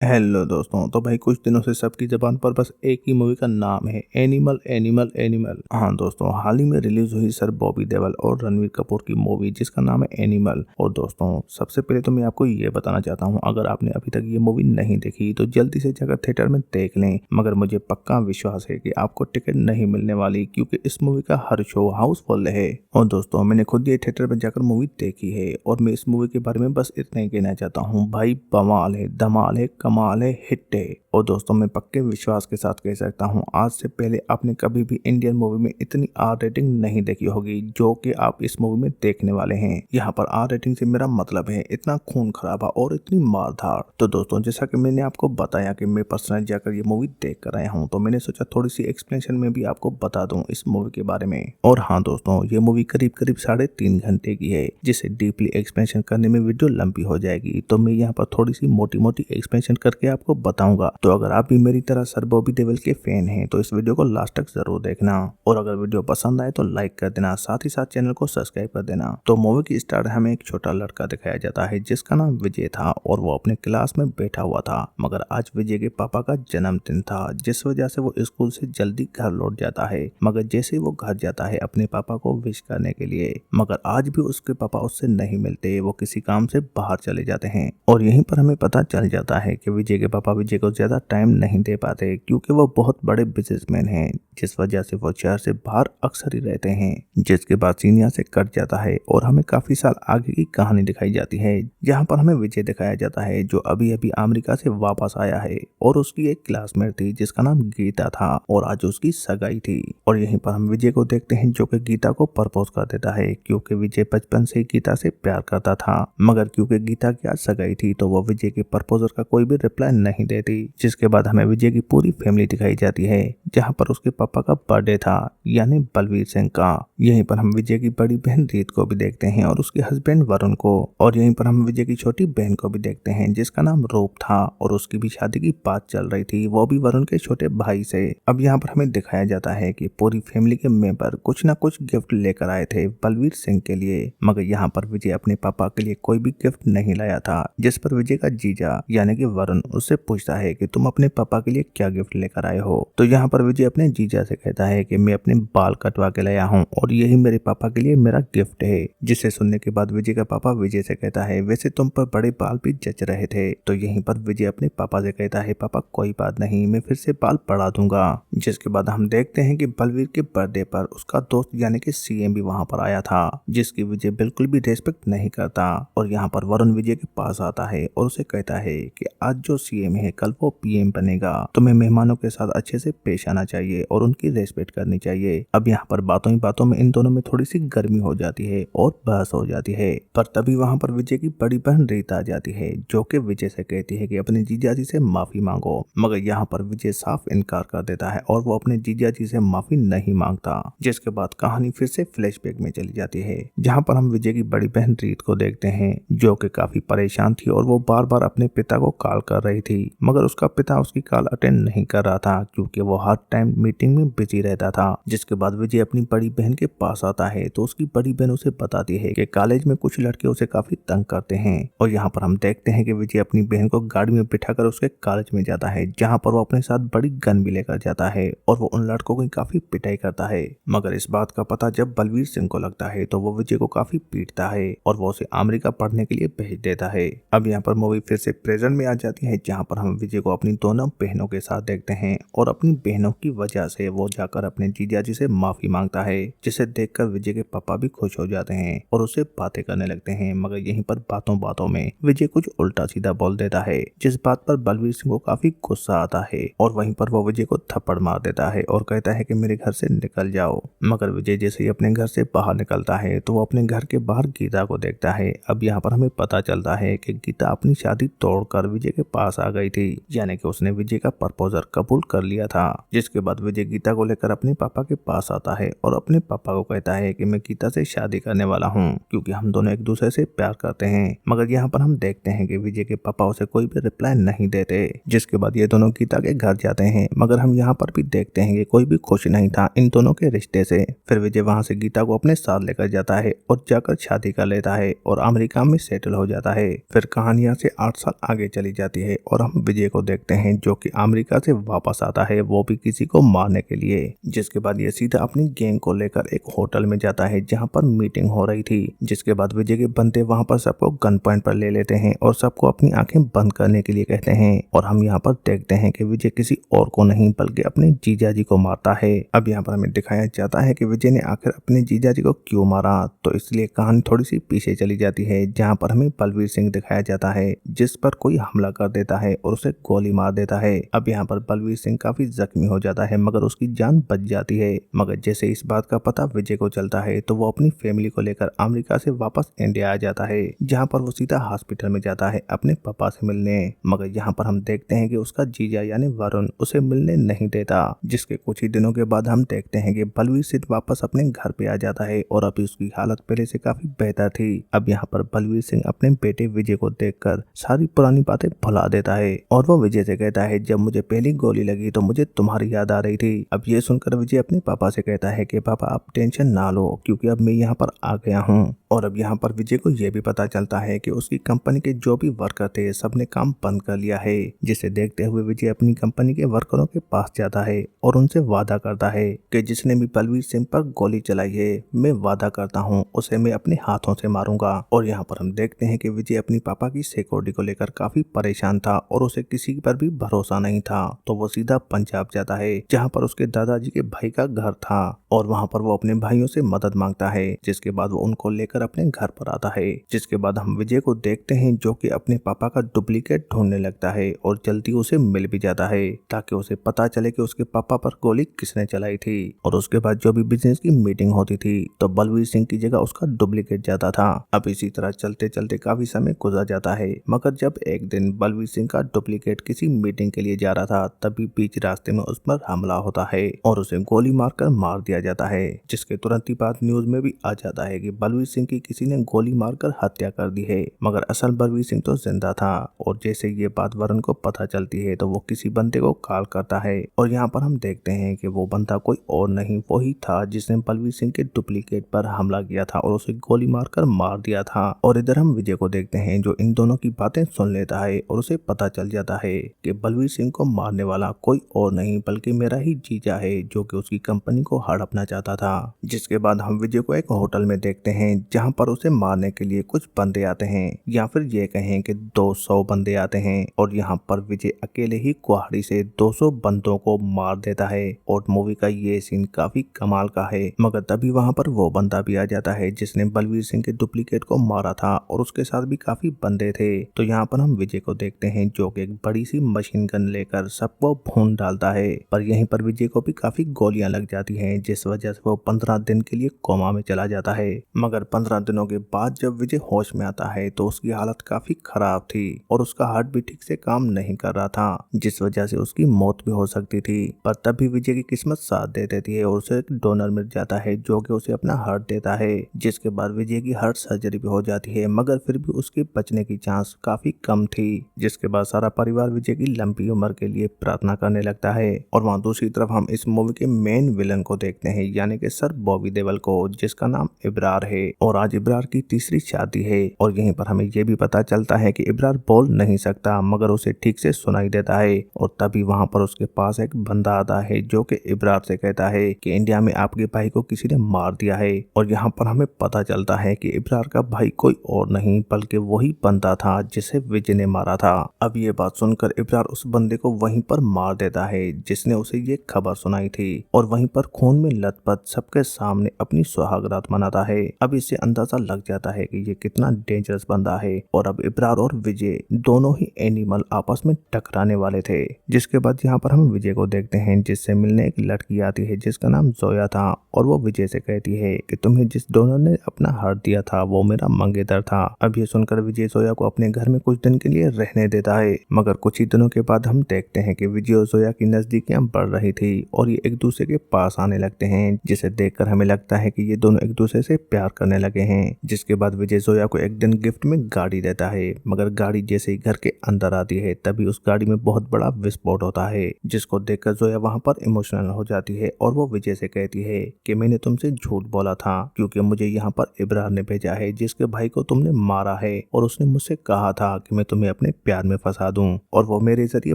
Hello दोस्तों। तो भाई कुछ दिनों से सबकी जबान पर बस एक ही मूवी का नाम है, एनिमल एनिमल एनिमल। हाँ दोस्तों, हाल ही में रिलीज हुई सर बॉबी देओल और रणवीर कपूर की मूवी जिसका नाम है एनिमल। और दोस्तों सबसे पहले तो मैं आपको ये बताना चाहता हूँ, अगर आपने अभी तक ये मूवी नहीं देखी तो जल्दी से जाकर थिएटर में देख लें। मगर मुझे पक्का विश्वास है कि आपको टिकट नहीं मिलने वाली, क्योंकि इस मूवी का हर शो हाउसफुल है। और दोस्तों मैंने खुद ये थिएटर में जाकर मूवी देखी है और मैं इस मूवी के बारे में बस इतना ही कहना चाहता हूँ, भाई बवाल है, धमाल है, कमाल है, हिट है। और दोस्तों मैं पक्के विश्वास के साथ कह सकता हूँ, आज से पहले आपने कभी भी इंडियन मूवी में इतनी आर रेटिंग नहीं देखी होगी जो कि आप इस मूवी में देखने वाले हैं। यहाँ पर आर रेटिंग से मेरा मतलब है इतना खून खराबा और इतनी मारधाड़। तो दोस्तों जैसा कि मैंने आपको बताया कि मैं पर्सनली जाकर ये मूवी देख कर आया हूँ, तो मैंने सोचा थोड़ी सी एक्सप्लेनेशन में भी आपको बता दूं इस मूवी के बारे में। और हाँ दोस्तों, ये मूवी करीब करीब 3.5 घंटे की है, जिसे डीपली एक्सप्लेनेशन करने में वीडियो लंबी हो जाएगी। तो मैं यहाँ पर थोड़ी सी मोटी मोटी एक्सप्लेनेशन करके आपको बताऊंगा। तो अगर आप भी मेरी तरह सर बॉबी देओल के फैन हैं तो इस वीडियो को लास्ट तक जरूर देखना। और अगर वीडियो पसंद आए तो लाइक कर देना, साथ ही साथ चैनल को सब्सक्राइब कर देना। तो मूवी की स्टार्ट हमें एक छोटा लड़का दिखाया जाता है जिसका नाम विजय था और वो अपने क्लास में बैठा हुआ था। मगर आज विजय के पापा का जन्मदिन था, जिस वजह से वो स्कूल से जल्दी घर लौट जाता है। मगर जैसे वो घर जाता है अपने पापा को विश करने के लिए, मगर आज भी उसके पापा उससे नहीं मिलते, वो किसी काम से बाहर चले जाते हैं। और यहीं पर हमें पता चल जाता है कि विजय के पापा विजय को ज्यादा टाइम नहीं दे पाते, क्योंकि वो बहुत बड़े बिजनेसमैन हैं, जिस वजह से वो शहर से बाहर अक्सर ही रहते हैं। जिसके बाद सीन यहाँ से कट जाता है और हमें काफी साल आगे की कहानी दिखाई जाती है, जहाँ पर हमें विजय दिखाया जाता है जो अभी अभी अमेरिका से वापस आया है और उसकी एक क्लासमेट थी जिसका नाम गीता था और आज उसकी सगाई थी। और यहीं पर हम विजय को देखते हैं जो कि गीता को प्रपोज कर देता है, क्योंकि विजय बचपन से गीता से प्यार करता था। मगर क्योंकि गीता की आज सगाई थी तो वो विजय के प्रपोजल का कोई भी रिप्लाई नहीं देती। जिसके बाद हमें विजय की पूरी फैमिली दिखाई जाती है, जहाँ पर उसके पापा का बर्थडे था, यानी बलवीर सिंह का। यहीं पर हम विजय की बड़ी बहन रीत को भी देखते हैं और उसके हस्बैंड वरुण को। और यहीं पर हम विजय की छोटी बहन को भी देखते हैं जिसका नाम रूप था और उसकी भी शादी की बात चल रही थी, वो भी वरुण के छोटे भाई से। अब यहाँ पर हमें दिखाया जाता है कि पूरी फैमिली के मेंबर कुछ न कुछ गिफ्ट लेकर आए थे बलवीर सिंह के लिए। मगर यहाँ पर विजय अपने पापा के लिए कोई भी गिफ्ट नहीं लाया था, जिस पर विजय का जीजा यानी कि वरुण उससे पूछता है कि तुम अपने पापा के लिए क्या गिफ्ट लेकर आए हो। तो यहाँ पर विजय अपने जीजा से कहता है कि मैं अपने बाल कटवा के लाया हूँ और यही मेरे पापा के लिए मेरा गिफ्ट है। जिसे सुनने के बाद विजय का पापा विजय से कहता है, वैसे तुम पर बड़े बाल भी जच रहे थे। तो यहीं पर विजय अपने पापा से कहता है, पापा कोई बात नहीं, मैं फिर से बाल बढ़ा दूंगा। जिसके बाद हम देखते हैं कि बलवीर के बर्थडे पर उसका दोस्त यानी कि सीएम भी वहां पर आया था, जिसकी विजय बिल्कुल भी रेस्पेक्ट नहीं करता। और यहाँ पर वरुण विजय के पास आता है और उसे कहता है कि आज जो सीएम है कल वो पीएम बनेगा, तुम्हें मेहमानों के साथ अच्छे से पेश आना चाहिए और उनकी रेस्पेक्ट करनी चाहिए। अब यहाँ पर बातों ही बातों में इन दोनों में थोड़ी सी गर्मी हो जाती है और बहस हो जाती है। पर तभी वहाँ पर विजय की बड़ी बहन रीता आ जाती है, जो कि विजय से कहती है कि अपने जीजा जी से माफी मांगो। मगर यहाँ पर विजय साफ इनकार कर देता है और वो अपने जीजा जी से माफी नहीं मांगता। जिसके बाद कहानी फिर से फ्लैशबैक में चली जाती है, जहाँ पर हम विजय की बड़ी बहन रीत को देखते हैं जो कि काफी परेशान थी और वो बार बार अपने पिता को कॉल कर रही थी। मगर उसका पिता उसकी कॉल अटेंड नहीं कर रहा था, क्योंकि वो हर टाइम मीटिंग में बिजी रहता था। जिसके बाद विजय अपनी बड़ी बहन के पास आता है तो उसकी बड़ी बहन उसे बताती है कि कॉलेज में कुछ लड़के उसे काफी तंग करते हैं। और यहाँ पर हम देखते हैं कि विजय अपनी बहन को गाड़ी में बिठाकर उसके कॉलेज में जाता है, जहाँ पर वो अपने साथ बड़ी गन भी लेकर जाता है और वो उन लड़कों की काफी पिटाई करता है। मगर इस बात का पता जब बलवीर सिंह को लगता है तो वो विजय को काफी पीटता है और वो उसे अमेरिका पढ़ने के लिए भेज देता है। अब यहाँ पर मूवी फिर से प्रेजेंट में आ जाती है, जहाँ पर हम विजय को अपनी दोनों बहनों के साथ देखते हैं और अपनी बहनों की वजह से वो जाकर अपने जीजा जी से माफी मांगता है, जिसे देखकर विजय के पापा भी खुश हो जाते हैं और उससे बातें करने लगते हैं। मगर यहीं पर बातों बातों में विजय कुछ उल्टा सीधा बोल देता है, जिस बात पर बलवीर सिंह को काफी गुस्सा आता है और वहीं पर वो विजय को थप्पड़ मार देता है और कहता है कि मेरे घर से निकल जाओ। मगर विजय जैसे ही अपने घर से बाहर निकलता है तो वो अपने घर के बाहर गीता को देखता है। अब यहाँ पर हमें पता चलता है कि गीता अपनी शादी तोड़कर विजय के पास आ गई थी, यानी कि उसने विजय का प्रपोजल कबूल कर लिया था। जिसके बाद विजय गीता को लेकर अपने पापा के पास आता है और अपने पापा को कहता है कि मैं गीता से शादी करने वाला हूँ, क्योंकि हम दोनों एक दूसरे से प्यार करते हैं। मगर यहाँ पर हम देखते हैं कि विजय के पापा उसे कोई भी रिप्लाई नहीं देते। जिसके बाद ये दोनों गीता के घर जाते हैं, मगर हम यहाँ पर भी देखते हैं कि कोई भी खुश नहीं था इन दोनों के रिश्ते से। फिर विजय वहाँ से गीता को अपने साथ लेकर जाता है और जाकर शादी कर लेता है और अमेरिका में सेटल हो जाता है। फिर कहानियां से 8 साल आगे चली जाती जाती है और हम विजय को देखते हैं जो कि अमेरिका से वापस आता है, वो भी किसी को मारने के लिए। जिसके बाद ये सीधा अपनी गैंग को लेकर एक होटल में जाता है जहाँ पर मीटिंग हो रही थी। जिसके बाद विजय के बंदे वहाँ पर सबको गन पॉइंट पर ले लेते हैं और सबको अपनी आंखें बंद करने के लिए कहते हैं। और हम यहाँ पर देखते हैं कि विजय किसी और को नहीं बल्कि अपने जीजा जी को मारता है। अब यहाँ पर हमें दिखाया जाता है कि विजय ने आखिर अपने जीजा जी को क्यों मारा, तो इसलिए कहानी थोड़ी सी पीछे चली जाती है जहाँ पर हमें बलवीर सिंह दिखाया जाता है जिस पर कोई हमला कर देता है और उसे गोली मार देता है। अब यहाँ पर बलवीर सिंह काफी जख्मी हो जाता है मगर उसकी जान बच जाती है। मगर जैसे इस बात का पता विजय को चलता है तो वो अपनी फैमिली को लेकर अमेरिका से वापस इंडिया आ जाता है जहाँ पर वो सीधा हॉस्पिटल में जाता है अपने पापा से मिलने। मगर यहाँ पर हम देखते हैं कि उसका जीजा यानी वरुण उसे मिलने नहीं देता। जिसके कुछ ही दिनों के बाद हम देखते हैं कि बलवीर सिंह वापस अपने घर पे आ जाता है और अभी उसकी हालत पहले से काफी बेहतर थी। अब यहाँ पर बलवीर सिंह अपने बेटे विजय को देखकर सारी पुरानी बातें भुला देता है और वो विजय से कहता है जब मुझे पहली गोली लगी तो मुझे तुम्हारी याद आ रही थी। अब ये सुनकर विजय अपने पापा से कहता है कि पापा आप टेंशन ना लो क्योंकि अब मैं यहाँ पर आ गया हूँ। और अब यहाँ पर विजय को यह भी पता चलता है कि उसकी कंपनी के जो भी वर्कर थे सबने काम बंद कर लिया है। जिसे देखते हुए विजय अपनी कंपनी के वर्करों के पास जाता है और उनसे वादा करता है कि जिसने भी बलवीर सिंह पर गोली चलाई है मैं वादा करता हूँ उसे मैं अपने हाथों से मारूंगा। और यहाँ पर हम देखते हैं कि विजय अपनी पापा की सिक्योरिटी को लेकर काफी परेशान था और उसे किसी पर भी भरोसा नहीं था, तो वो सीधा पंजाब जाता है जहाँ पर उसके दादाजी के भाई का घर था और वहाँ पर वो अपने भाइयों से मदद मांगता है। जिसके बाद वो उनको लेकर अपने घर पर आता है। जिसके बाद हम विजय को देखते हैं जो कि अपने पापा का डुप्लीकेट ढूंढने लगता है और जल्दी उसे मिल भी जाता है ताकि उसे पता चले कि उसके पापा पर गोली किसने चलाई थी। और उसके बाद जो भी बिजनेस की मीटिंग होती थी तो बलवीर सिंह की जगह उसका डुप्लीकेट जाता था। अब इसी तरह चलते चलते काफी समय गुजर जाता है मगर जब एक दिन बलवीर सिंह का डुप्लीकेट किसी मीटिंग के लिए जा रहा था तभी बीच रास्ते में उस पर हमला होता है और उसे गोली मारकर मार दिया जाता है। जिसके तुरंत ही बाद न्यूज में भी आ जाता है कि बलवीर सिंह की किसी ने गोली मारकर हत्या कर दी है मगर असल बलवीर सिंह तो जिंदा था। और जैसे ये बात वरुण को पता चलती है तो वो किसी बंदे को कॉल करता है और यहाँ पर हम देखते हैं कि वो बंदा कोई और नहीं वही था जिसने बलवीर सिंह के डुप्लीकेट पर हमला किया था और उसे गोली मारकर मार दिया था। और इधर हम विजय को देखते हैं जो इन दोनों की बातें सुन लेता है और उसे पता चल जाता है कि बलवीर सिंह को मारने वाला कोई और नहीं बल्कि मेरा ही जीजा है जो कि उसकी कंपनी को हड़पना चाहता था। जिसके बाद हम विजय को एक होटल में देखते हैं जहाँ पर उसे मारने के लिए कुछ बंदे आते हैं या फिर ये कहें कि 200 बंदे आते हैं और यहाँ पर विजय अकेले ही कुहाड़ी से 200 बंदों को मार देता है। और मूवी का ये सीन काफी कमाल का है मगर तभी वहाँ पर वो बंदा भी आ जाता है जिसने बलवीर सिंह के डुप्लीकेट को मारा था और उसके साथ भी काफी बंदे थे। तो यहाँ पर हम विजय को देखते हैं जो कि एक बड़ी सी मशीन गन लेकर सबको भून डालता है पर यहीं पर विजय को भी काफी गोलियां लग जाती हैं जिस वजह से वो 15 दिन के लिए कोमा में चला जाता है। मगर 15 दिनों के बाद जब विजय होश में आता है तो उसकी हालत काफी खराब थी और उसका हार्ट भी ठीक से काम नहीं कर रहा था जिस वजह से उसकी मौत भी हो सकती थी। पर तभी विजय की किस्मत साथ दे देती है और उसे एक डोनर मिल जाता है जो कि उसे अपना हार्ट देता है। जिसके बाद विजय की हार्ट सर्जरी भी हो जाती है मगर फिर भी उसके बचने की चांस काफी कम थी। जिसके बाद सारा परिवार विजय की लंबी उम्र के लिए प्रार्थना करने लगता है। और वहाँ दूसरी तरफ हम इस मूवी के मेन विलन को देखते हैं यानी कि सर बॉबी देओल को जिसका नाम इब्रार है। और आज इब्रार की तीसरी शादी है और यहीं पर हमें ये भी पता चलता है कि इब्रार बोल नहीं सकता मगर उसे ठीक से सुनाई देता है। और तभी वहाँ पर उसके पास एक बंदा आता है जो कि इब्रार से कहता है कि इंडिया में आपके भाई को किसी ने मार दिया है। और यहाँ पर हमें पता चलता है कि इब्रार का भाई कोई और नहीं बल्कि वही बंदा था जिसे विजय ने मारा था। अब ये बात सुनकर इब्रार उस बंदे को वहीं पर मार देता है जिसने उसे ये खबर सुनाई थी और वहीं पर खून में लथपथ सबके सामने अपनी सुहागरात मनाता है। अब इससे अंदाजा लग जाता है कि ये कितना डेंजरस बंदा है। और अब इब्रार और विजय दोनों ही एनिमल आपस में टकराने वाले थे। जिसके बाद यहाँ पर हम विजय को देखते हैं जिससे मिलने एक लड़की आती है जिसका नाम जोया था और वो विजय से कहती है कि तुम्हें जिस डोनर ने अपना हार्ट दिया था वो मेरा मंगेतर था। अब ये सुनकर विजय जोया को अपने घर में कुछ दिन के लिए रहने देता है मगर कुछ ही दिनों के बाद हम देखते हैं कि विजय और जोया की नजदीकियां बढ़ रही थी और ये एक दूसरे के पास आने लगते हैं जिसे देखकर हमें लगता है कि ये दोनों एक दूसरे से प्यार करने लगे। लगे हैं। जिसके बाद विजय जोया को एक दिन गिफ्ट में गाड़ी देता है, मगर गाड़ी जैसे ही घर के अंदर आती है तभी उस गाड़ी में बहुत बड़ा विस्फोट होता है, जिसको देखकर जोया वहाँ पर इमोशनल हो जाती है और वो विजय से कहती है कि मैंने तुमसे झूठ बोला था, क्योंकि मुझे यहाँ पर इब्रार ने भेजा है जिसके भाई को तुमने मारा है, और उसने मुझसे कहा था कि मैं तुम्हें अपने प्यार में फंसा दूं और वो मेरे जरिए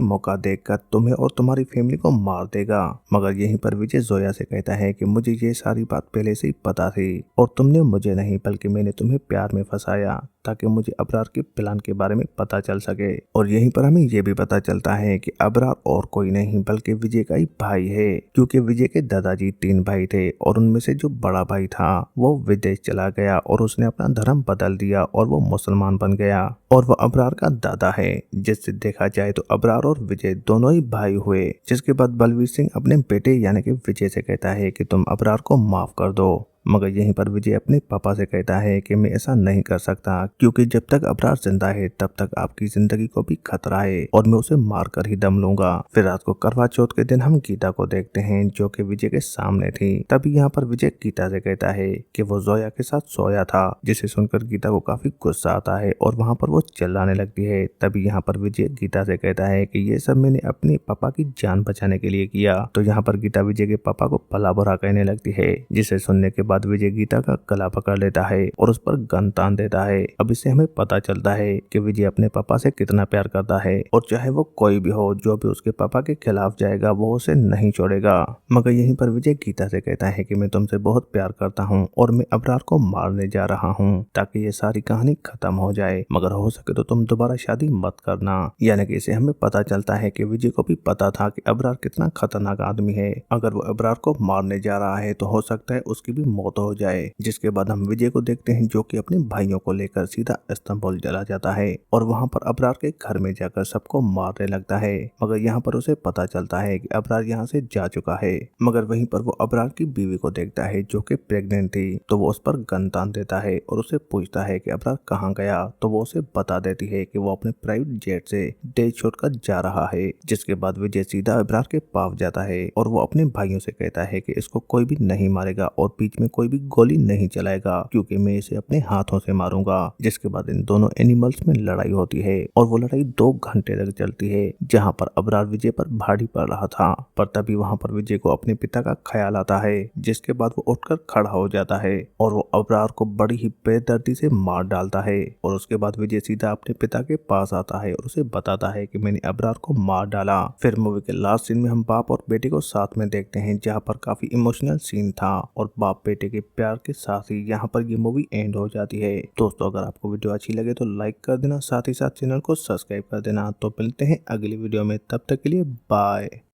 मौका देखकर तुम्हें और तुम्हारी फैमिली को मार देगा। मगर यहीं पर विजय जोया से कहता है कि मुझे ये सारी बात पहले से ही पता थी और तुमने मुझे नहीं बल्कि मैंने तुम्हें प्यार में फंसाया ताकि मुझे अबरार के प्लान के बारे में पता चल सके। और यहीं पर हमें ये भी पता चलता है कि अबरार और कोई नहीं बल्कि विजय का ही भाई है, क्योंकि विजय के दादाजी 3 भाई थे और उनमें से जो बड़ा भाई था वो विदेश चला गया और उसने अपना धर्म बदल दिया और वो मुसलमान बन गया, और वो अबरार का दादा है। जिससे देखा जाए तो अबरार और विजय दोनों ही भाई हुए। जिसके बाद बलवीर सिंह अपने बेटे यानी कि विजय से कहता है कि तुम अबरार को माफ कर दो, मगर यहीं पर विजय अपने पापा से कहता है कि मैं ऐसा नहीं कर सकता, क्योंकि जब तक अबरार जिंदा है तब तक आपकी जिंदगी को भी खतरा है और मैं उसे मार कर ही दम लूंगा। फिर रात को करवा चौथ के दिन हम गीता को देखते हैं जो कि विजय के सामने थी। तभी यहाँ पर विजय गीता से कहता है कि वो जोया के साथ सोया था, जिसे सुनकर गीता को काफी गुस्सा आता है और वहाँ पर वो चिल्लाने लगती है। तभी यहाँ पर विजय गीता से कहता है कि ये सब मैंने अपने पापा की जान बचाने के लिए किया। तो यहाँ पर गीता विजय के पापा को भला बुरा कहने लगती है, जिसे सुनने के बाद विजय गीता का गला पकड़ लेता है और उस पर गन तान देता है। अब इससे हमें पता चलता है कि विजय अपने पापा से कितना प्यार करता है और चाहे वो कोई भी हो जो भी उसके पापा के खिलाफ जाएगा वो उसे नहीं छोड़ेगा। मगर यहीं पर विजय गीता से कहता है कि मैं तुमसे बहुत प्यार करता हूँ और मैं अबरार को मारने जा रहा हूँ ताकि ये सारी कहानी खत्म हो जाए, मगर हो सके तो तुम दोबारा शादी मत करना। यानी कि इसे हमें पता चलता है कि विजय को भी पता था कि अबरार कितना खतरनाक आदमी है। अगर वो अबरार को मारने जा रहा है तो हो सकता है उसकी भी मौत हो जाए। जिसके बाद हम विजय को देखते हैं जो कि अपने भाइयों को लेकर सीधा इस्तांबुल चला जाता है और वहां पर अबरार के घर में जाकर सबको मारने लगता है। मगर यहाँ पर उसे पता चलता है कि अबरार यहाँ से जा चुका है। मगर वहीं पर वो अबरार की बीवी को देखता है जो कि प्रेग्नेंट थी, तो वो उस पर गन तान देता है और उसे पूछता है कि अबरार कहाँ गया, तो वो उसे बता देती है कि वो अपने प्राइवेट जेट से देश छोड़कर जा रहा है। जिसके बाद विजय सीधा अबरार के पास जाता है और वो अपने भाइयों से कहता है कि इसको कोई भी नहीं मारेगा और बीच में कोई भी गोली नहीं चलाएगा, क्योंकि मैं इसे अपने हाथों से मारूंगा। जिसके बाद इन दोनों एनिमल्स में लड़ाई होती है और वो लड़ाई 2 घंटे तक चलती है, जहां पर अबरार विजय पर भारी पड़ रहा था। पर तभी वहां पर विजय को अपने पिता का ख्याल आता है। जिसके बाद वो उठकर खड़ा हो जाता है और वो अबरार को बड़ी ही बेदर्दी से मार डालता है। और उसके बाद विजय सीधा अपने पिता के पास आता है और उसे बताता है कि मैंने अबरार को मार डाला। फिर मूवी के लास्ट सीन में हम बाप और बेटे को साथ में देखते हैं, जहाँ पर काफी इमोशनल सीन था और बाप बेटे के प्यार के साथ ही यहाँ पर ये मूवी एंड हो जाती है। दोस्तों अगर आपको वीडियो अच्छी लगे तो लाइक कर देना, साथ ही साथ चैनल को सब्सक्राइब कर देना। तो मिलते हैं अगली वीडियो में, तब तक के लिए बाय।